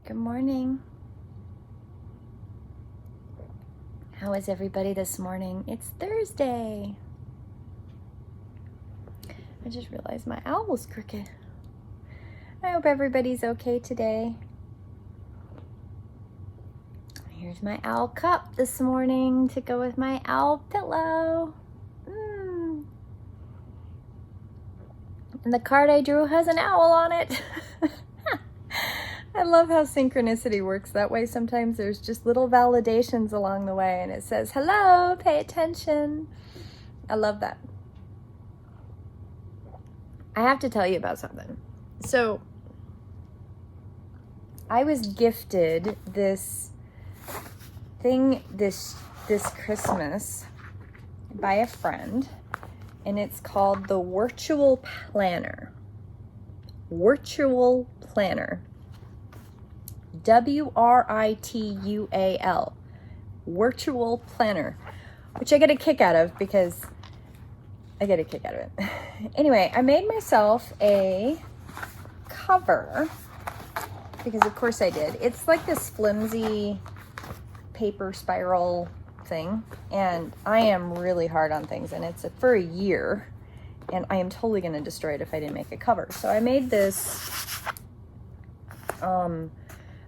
Good morning. How is everybody this morning? It's Thursday. I just realized my owl was crooked. I hope everybody's okay today. Here's my owl cup this morning to go with my owl pillow. And the card I drew has an owl on it. I love how synchronicity works that way. Sometimes there's just little validations along the way and it says, hello, pay attention. I love that. I have to tell you about something. So I was gifted this thing this Christmas by a friend, and it's called the Virtual Planner. Virtual Planner. WRITUAL. Virtual Planner, which I get a kick out of because I get a kick out of it. Anyway, I made myself a cover because of course I did. It's like this flimsy paper spiral thing, and I am really hard on things, and it's for a year, and I am totally going to destroy it if I didn't make a cover. So I made this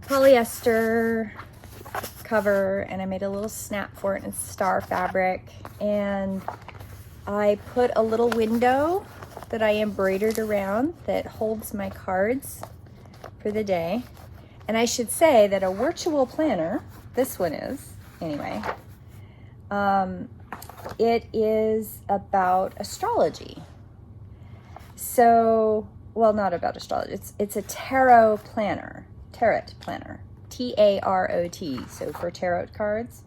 polyester cover, and I made a little snap for it in star fabric, and I put a little window that I embroidered around that holds my cards for the day. And I should say that a virtual planner, this one is anyway, it is about astrology. So, well, not about astrology, it's a tarot planner. Tarot planner, Tarot, so for tarot cards.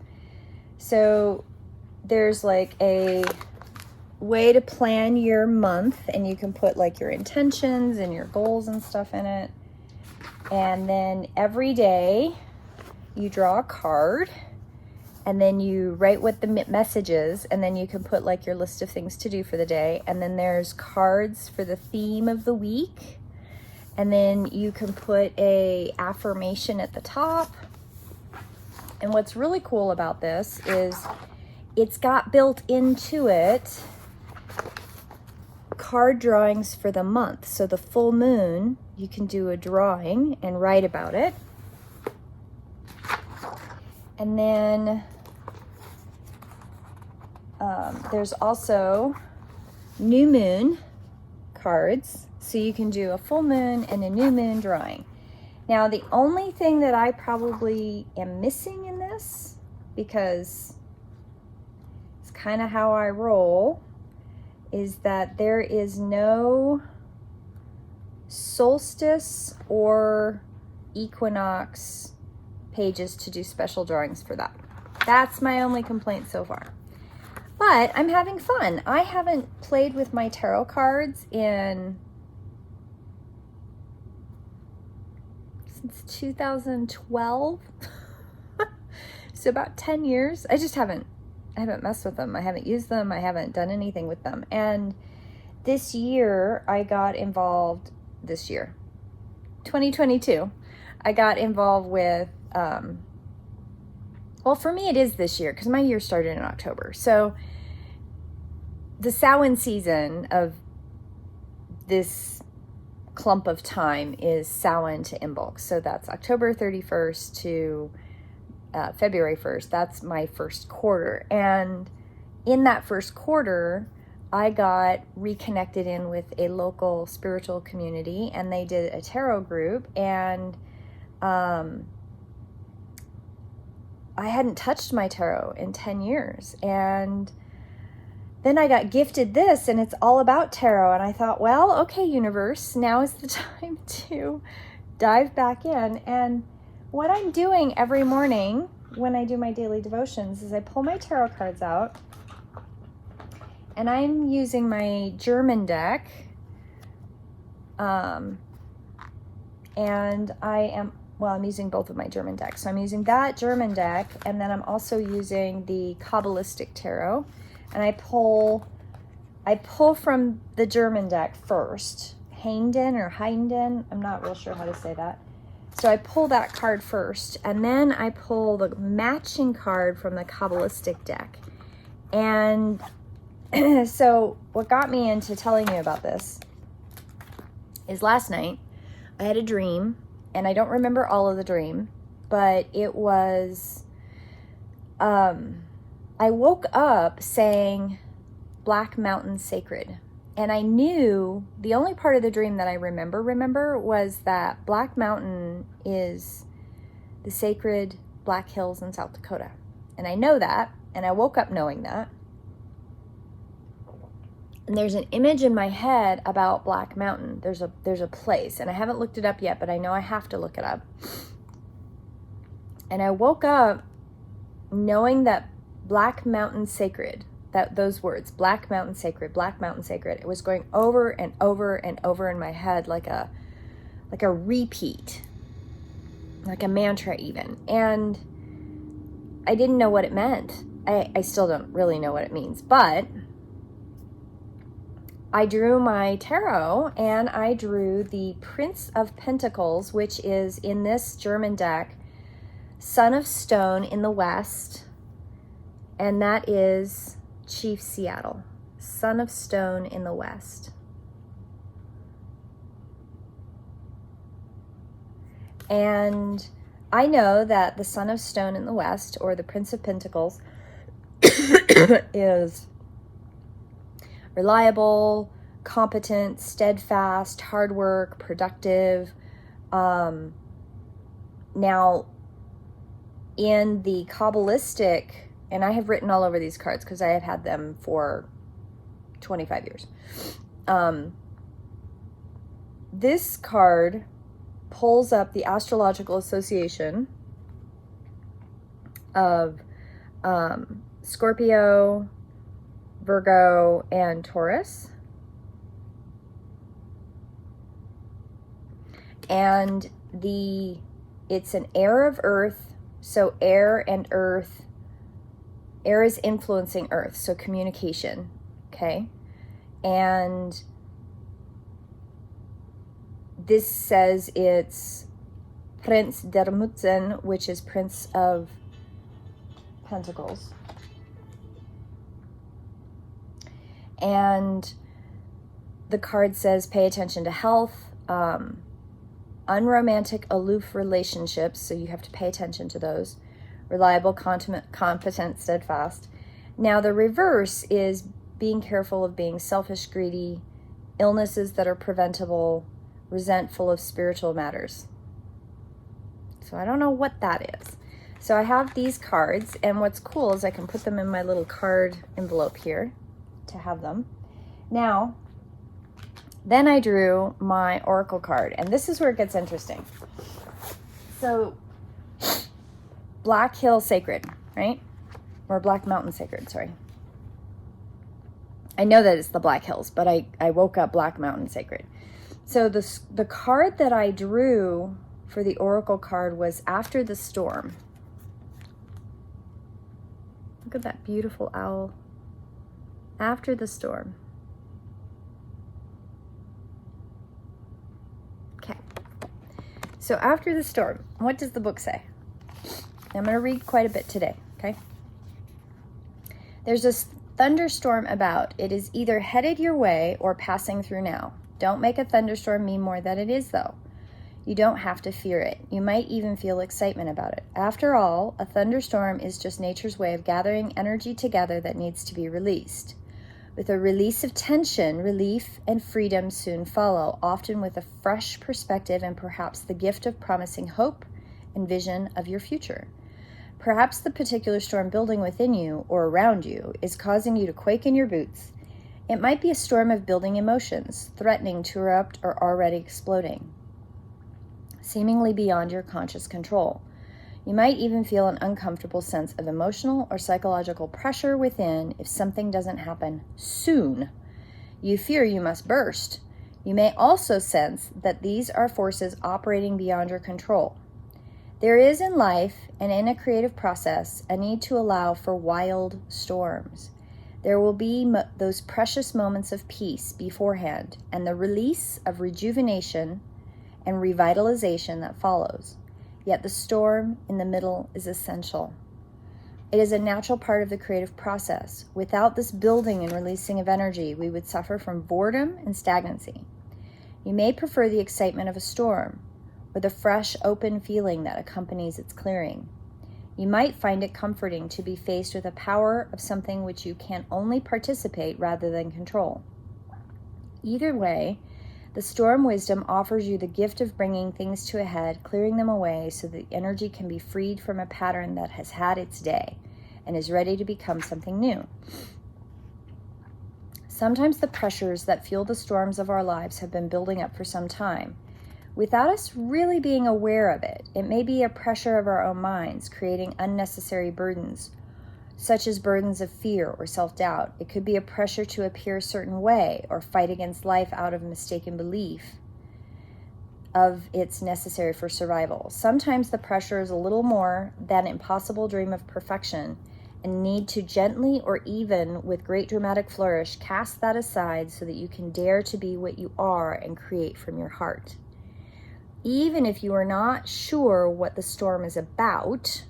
So there's like a way to plan your month, and you can put like your intentions and your goals and stuff in it. And then every day you draw a card, and then you write what the message is, and then you can put like your list of things to do for the day. And then there's cards for the theme of the week. And then you can put a affirmation at the top. And what's really cool about this is it's got built into it card drawings for the month. So the full moon, you can do a drawing and write about it. And then there's also new moon cards. So you can do a full moon and a new moon drawing. Now, the only thing that I probably am missing in this, because it's kind of how I roll, is that there is no solstice or equinox pages to do special drawings for that. That's my only complaint so far. But I'm having fun. I haven't played with my tarot cards since 2012. So about 10 years. I haven't messed with them. I haven't used them. I haven't done anything with them. And this year I got involved, 2022, I got involved with, well, for me it is this year because my year started in October. So the Samhain season of this clump of time is Samhain to Imbolc. So that's October 31st to February 1st. That's my first quarter. And in that first quarter, I got reconnected in with a local spiritual community, and they did a tarot group, and I hadn't touched my tarot in 10 years. And then I got gifted this, and it's all about tarot. And I thought, well, okay, universe, now is the time to dive back in. And what I'm doing every morning when I do my daily devotions is I pull my tarot cards out, and I'm using my German deck. And I'm using both of my German decks. So I'm using that German deck, and then I'm also using the Kabbalistic Tarot. And I pull from the German deck first. Haindl, I'm not real sure how to say that. So I pull that card first, and then I pull the matching card from the Kabbalistic deck. And so what got me into telling you about this is last night I had a dream, and I don't remember all of the dream, but it was, I woke up saying Black Mountain Sacred. And I knew the only part of the dream that I remember was that Black Mountain is the sacred Black Hills in South Dakota. And I know that, and I woke up knowing that. And there's an image in my head about Black Mountain. There's a place, and I haven't looked it up yet, but I know I have to look it up. And I woke up knowing that Black Mountain Sacred, those words, Black Mountain Sacred, Black Mountain Sacred, it was going over and over and over in my head like a repeat, like a mantra even. And I didn't know what it meant. I still don't really know what it means, but I drew my tarot, and I drew the Prince of Pentacles, which is in this German deck, Son of Stone in the West, and that is Chief Seattle, Son of Stone in the West. And I know that the Son of Stone in the West, or the Prince of Pentacles, is reliable, competent, steadfast, hard work, productive. Now, in the Kabbalistic, and I have written all over these cards because I have had them for 25 years. This card pulls up the astrological association of Scorpio, Virgo, and Taurus. And it's an air of earth, so air and earth. Air is influencing earth, so communication, okay? And this says it's Prince der Mutzen, which is Prince of Pentacles. And the card says pay attention to health, unromantic, aloof relationships, so you have to pay attention to those. Reliable, competent, steadfast. Now the reverse is being careful of being selfish, greedy, illnesses that are preventable, resentful of spiritual matters. So I don't know what that is. So I have these cards, and what's cool is I can put them in my little card envelope here to have them. Now, then I drew my oracle card, and this is where it gets interesting. So Black Hill Sacred, right? Or Black Mountain Sacred, sorry. I know that it's the Black Hills, but I woke up Black Mountain Sacred. So the card that I drew for the oracle card was After the Storm. Look at that beautiful owl. After the Storm. Okay. So After the Storm, what does the book say? I'm going to read quite a bit today, okay? There's a thunderstorm about. It is either headed your way or passing through now. Don't make a thunderstorm mean more than it is, though. You don't have to fear it. You might even feel excitement about it. After all, a thunderstorm is just nature's way of gathering energy together that needs to be released. With a release of tension, relief and freedom soon follow, often with a fresh perspective and perhaps the gift of promising hope and vision of your future. Perhaps the particular storm building within you or around you is causing you to quake in your boots. It might be a storm of building emotions, threatening to erupt or already exploding, seemingly beyond your conscious control. You might even feel an uncomfortable sense of emotional or psychological pressure within if something doesn't happen soon. You fear you must burst. You may also sense that these are forces operating beyond your control. There is in life and in a creative process a need to allow for wild storms. There will be those precious moments of peace beforehand and the release of rejuvenation and revitalization that follows. Yet the storm in the middle is essential. It is a natural part of the creative process. Without this building and releasing of energy, we would suffer from boredom and stagnancy. You may prefer the excitement of a storm, or the fresh, open feeling that accompanies its clearing. You might find it comforting to be faced with the power of something which you can only participate rather than control. Either way, the storm wisdom offers you the gift of bringing things to a head, clearing them away so that energy can be freed from a pattern that has had its day and is ready to become something new. Sometimes the pressures that fuel the storms of our lives have been building up for some time, without us really being aware of it. It may be a pressure of our own minds, creating unnecessary burdens, such as burdens of fear or self-doubt. It could be a pressure to appear a certain way or fight against life out of mistaken belief of it's necessary for survival. Sometimes the pressure is a little more than an impossible dream of perfection, and need to gently or even with great dramatic flourish cast that aside so that you can dare to be what you are and create from your heart. Even if you are not sure what the storm is about,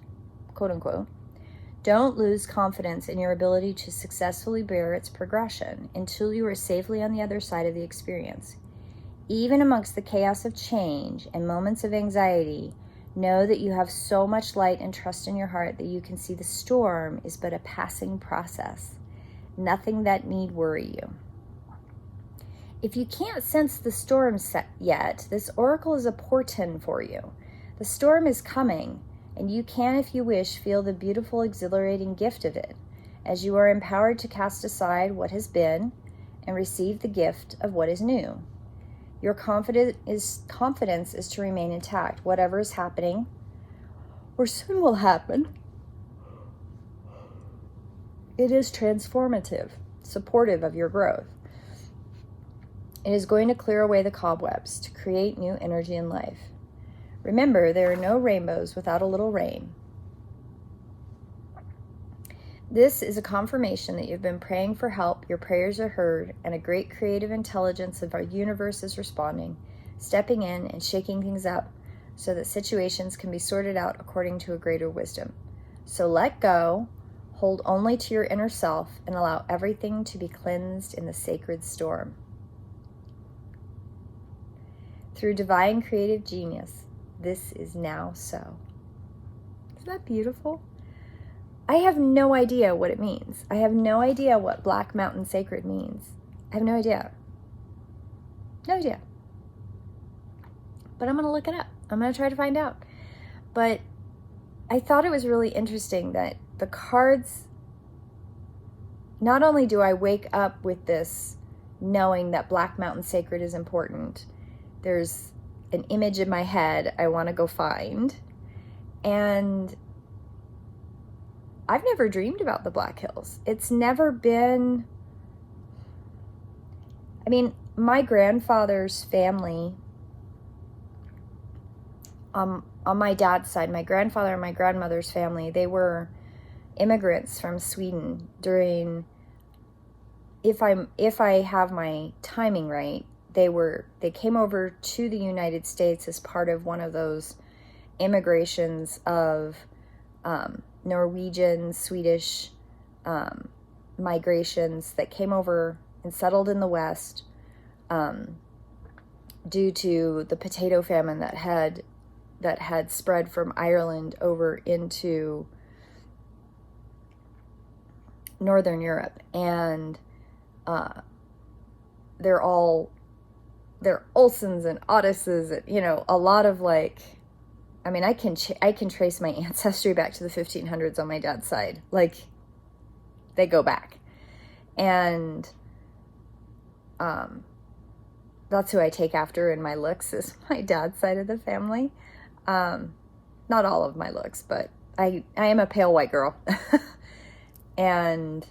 quote unquote, don't lose confidence in your ability to successfully bear its progression until you are safely on the other side of the experience. Even amongst the chaos of change and moments of anxiety, know that you have so much light and trust in your heart that you can see the storm is but a passing process, nothing that need worry you. If you can't sense the storm yet, this oracle is a portent for you. The storm is coming, and you can, if you wish, feel the beautiful, exhilarating gift of it, as you are empowered to cast aside what has been and receive the gift of what is new. Your confidence is to remain intact. Whatever is happening, or soon will happen, it is transformative, supportive of your growth. It is going to clear away the cobwebs to create new energy in life. Remember, there are no rainbows without a little rain. This is a confirmation that you've been praying for help, your prayers are heard, and a great creative intelligence of our universe is responding, stepping in and shaking things up so that situations can be sorted out according to a greater wisdom. So let go, hold only to your inner self, and allow everything to be cleansed in the sacred storm. Through divine creative genius, this is now so. Isn't that beautiful? I have no idea what it means. I have no idea what Black Mountain Sacred means. I have no idea. No idea. But I'm going to look it up. I'm going to try to find out. But I thought it was really interesting that the cards, not only do I wake up with this knowing that Black Mountain Sacred is important, there's an image in my head I want to go find. And I've never dreamed about the Black Hills. It's never been... I mean, my grandfather's family, on my dad's side, my grandfather and my grandmother's family, they were immigrants from Sweden during, if I have my timing right, they came over to the United States as part of one of those immigrations of Norwegian, Swedish migrations that came over and settled in the West due to the potato famine that had spread from Ireland over into Northern Europe. And they're Olsons and Ottises, you know, a lot of like, I mean, I can trace my ancestry back to the 1500s on my dad's side. Like, they go back. And that's who I take after in my looks, is my dad's side of the family. Not all of my looks, but I am a pale white girl. And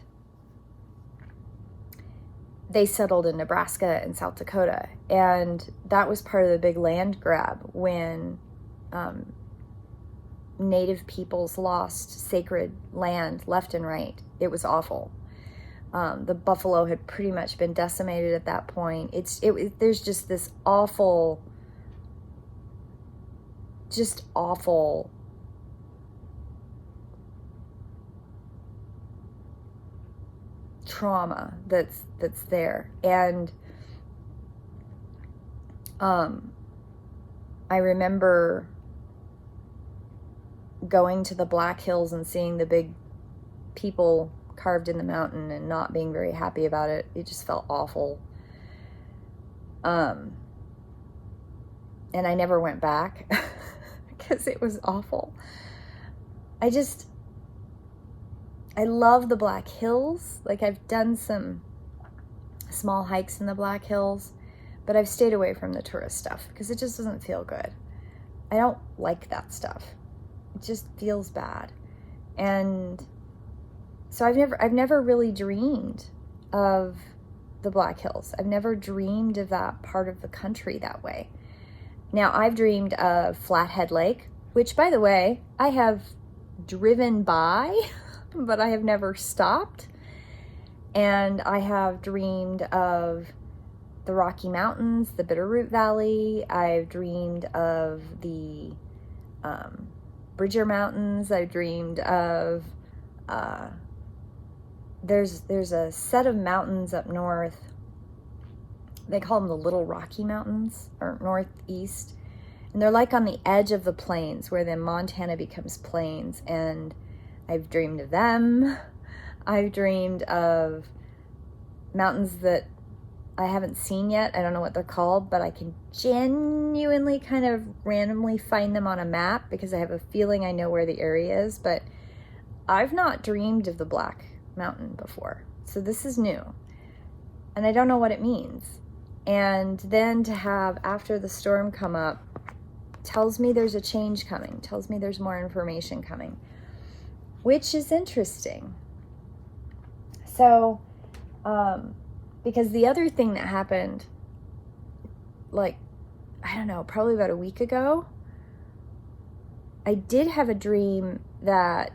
they settled in Nebraska and South Dakota. And that was part of the big land grab when Native peoples lost sacred land left and right. It was awful. The buffalo had pretty much been decimated at that point. There's just this awful just awful trauma that's there. And I remember going to the Black Hills and seeing the big people carved in the mountain and not being very happy about it. It just felt awful. And I never went back because it was awful. I love the Black Hills. Like, I've done some small hikes in the Black Hills, but I've stayed away from the tourist stuff because it just doesn't feel good. I don't like that stuff. It just feels bad. And so I've never really dreamed of the Black Hills. I've never dreamed of that part of the country that way. Now, I've dreamed of Flathead Lake, which, by the way, I have driven by, but I have never stopped. And I have dreamed of the Rocky Mountains, the Bitterroot Valley. I've dreamed of the Bridger Mountains. I've dreamed of, there's a set of mountains up north. They call them the Little Rocky Mountains, or northeast. And they're like on the edge of the plains, where then Montana becomes plains. And I've dreamed of them. I've dreamed of mountains that I haven't seen yet. I don't know what they're called, but I can genuinely kind of randomly find them on a map because I have a feeling I know where the area is. But I've not dreamed of the Black Mountain before. So this is new. And I don't know what it means. And then to have After the Storm come up tells me there's a change coming, tells me there's more information coming, which is interesting. So, because the other thing that happened, like, I don't know, probably about a week ago, I did have a dream that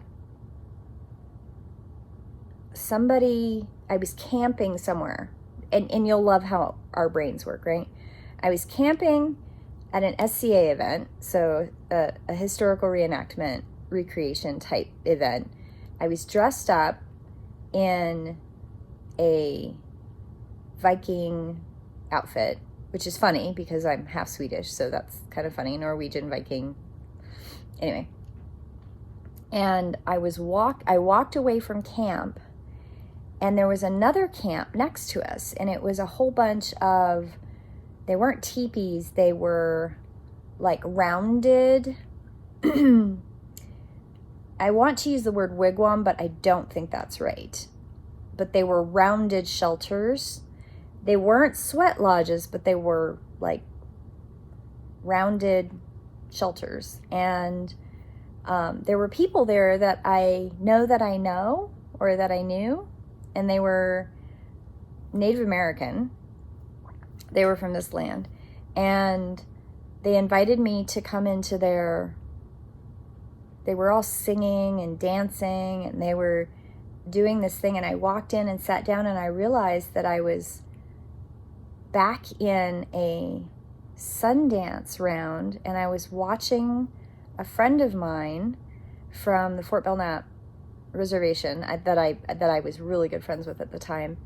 I was camping somewhere, and you'll love how our brains work, right? I was camping at an SCA event, so a historical reenactment, recreation type event. I was dressed up in a Viking outfit, which is funny because I'm half Swedish, so that's kind of funny. Norwegian Viking. Anyway. And I walked away from camp, and there was another camp next to us, and it was a whole bunch of, they weren't teepees, they were like rounded. I want to use the word wigwam, but I don't think that's right. But they were rounded shelters. They weren't sweat lodges, but they were like rounded shelters. And there were people there that I know, or that I knew, and they were Native American. They were from this land. And they invited me to come into they were all singing and dancing, and they were doing this thing, and I walked in and sat down, and I realized that I was back in a Sundance round, and I was watching a friend of mine from the Fort Belknap reservation that I was really good friends with at the time.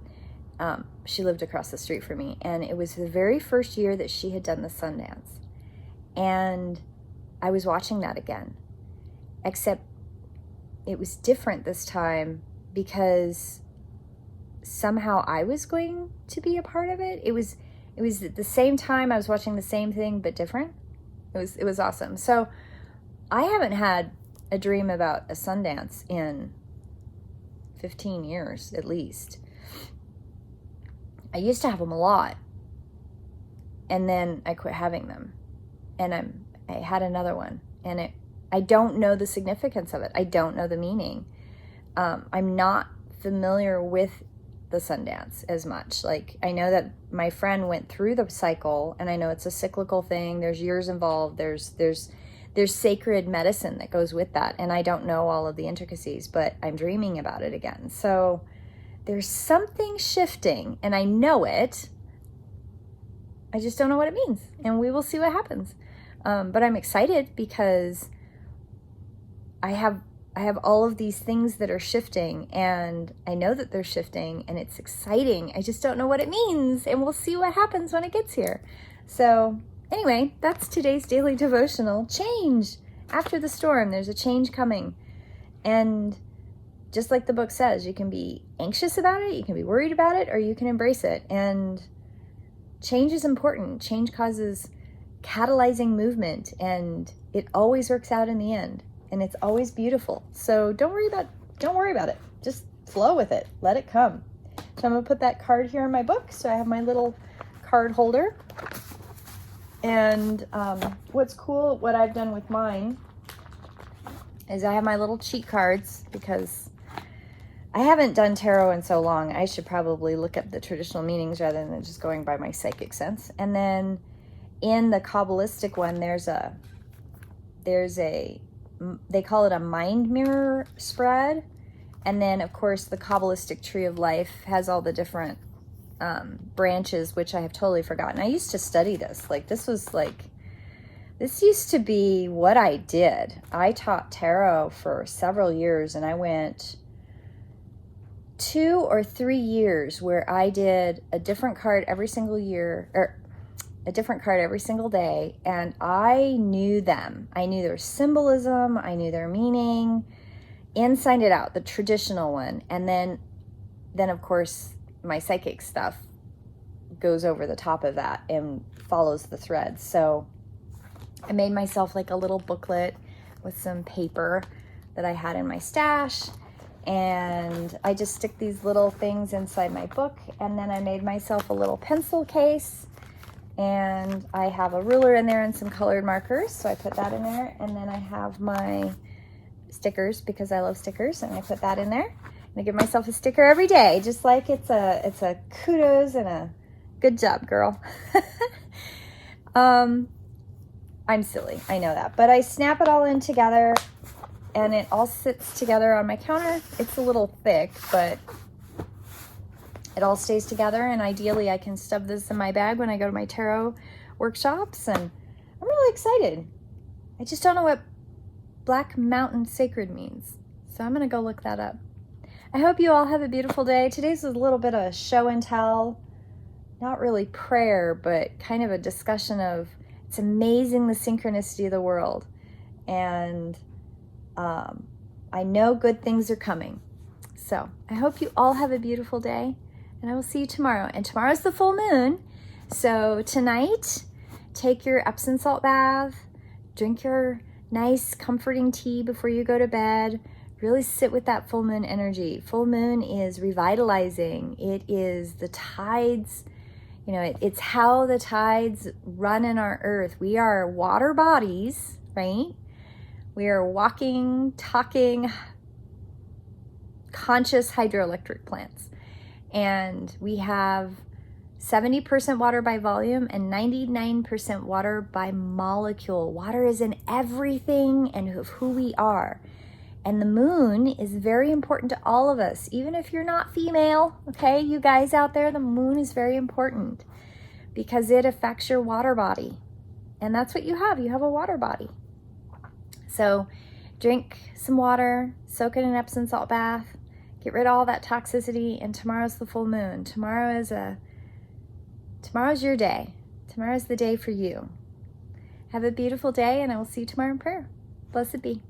She lived across the street from me, and it was the very first year that she had done the Sundance, and I was watching that again, except it was different this time because somehow I was going to be a part of it. It was at the same time I was watching the same thing but different. It was awesome. So I haven't had a dream about a Sundance in 15 years at least. I used to have them a lot, and then I quit having them, and I had another one, and I don't know the significance of it. I don't know the meaning. I'm not familiar with the Sundance as much. Like, I know that my friend went through the cycle, and I know it's a cyclical thing. There's years involved. There's sacred medicine that goes with that, and I don't know all of the intricacies, but I'm dreaming about it again. So there's something shifting, and I know it. I just don't know what it means, and we will see what happens. But I'm excited because I have all of these things that are shifting, and I know that they're shifting, and it's exciting. I just don't know what it means, and we'll see what happens when it gets here. So anyway, that's today's daily devotional. Change. After the storm, there's a change coming. And just like the book says, you can be anxious about it, you can be worried about it, or you can embrace it. And change is important. Change causes catalyzing movement, and it always works out in the end. And it's always beautiful. So don't worry about it. Just flow with it. Let it come. So I'm going to put that card here in my book. So I have my little card holder. And what's cool, what I've done with mine, is I have my little cheat cards, because I haven't done tarot in so long. I should probably look up the traditional meanings rather than just going by my psychic sense. And then in the Kabbalistic one, there's a they call it a mind mirror spread. And then, of course, the Kabbalistic tree of life has all the different branches, which I have totally forgotten. I used to study this. This used to be what I did. I taught tarot for several years, and I went 2 or 3 years where I did a different card every single year, or a different card every single day, and I knew them. I knew their symbolism, I knew their meaning, inside it out, the traditional one. And then of course, my psychic stuff goes over the top of that and follows the threads. So I made myself like a little booklet with some paper that I had in my stash, and I just stick these little things inside my book. And then I made myself a little pencil case, and I have a ruler in there and some colored markers, so I put that in there. And then I have my stickers, because I love stickers, and I put that in there. And I give myself a sticker every day, just like it's a kudos and a good job, girl. I'm silly, I know that, but I snap it all in together, and it all sits together on my counter. It's a little thick, but it all stays together, and ideally I can stuff this in my bag when I go to my tarot workshops, and I'm really excited. I just don't know what Black Mountain Sacred means, so I'm going to go look that up. I hope you all have a beautiful day. Today's was a little bit of show and tell, not really prayer, but kind of a discussion of, it's amazing the synchronicity of the world, and I know good things are coming. So I hope you all have a beautiful day, and I will see you tomorrow. And tomorrow's the full moon. So tonight, take your Epsom salt bath, drink your nice comforting tea before you go to bed. Really sit with that full moon energy. Full moon is revitalizing. It is the tides, it's how the tides run in our earth. We are water bodies, right? We are walking, talking, conscious hydroelectric plants. And we have 70% water by volume and 99% water by molecule. Water is in everything and of who we are. And the moon is very important to all of us, even if you're not female, okay? You guys out there, the moon is very important because it affects your water body. And that's what you have. You have a water body. So drink some water, soak in an Epsom salt bath, get rid of all that toxicity, and tomorrow's the full moon. Tomorrow's your day. Tomorrow's the day for you. Have a beautiful day, and I will see you tomorrow in prayer. Blessed be.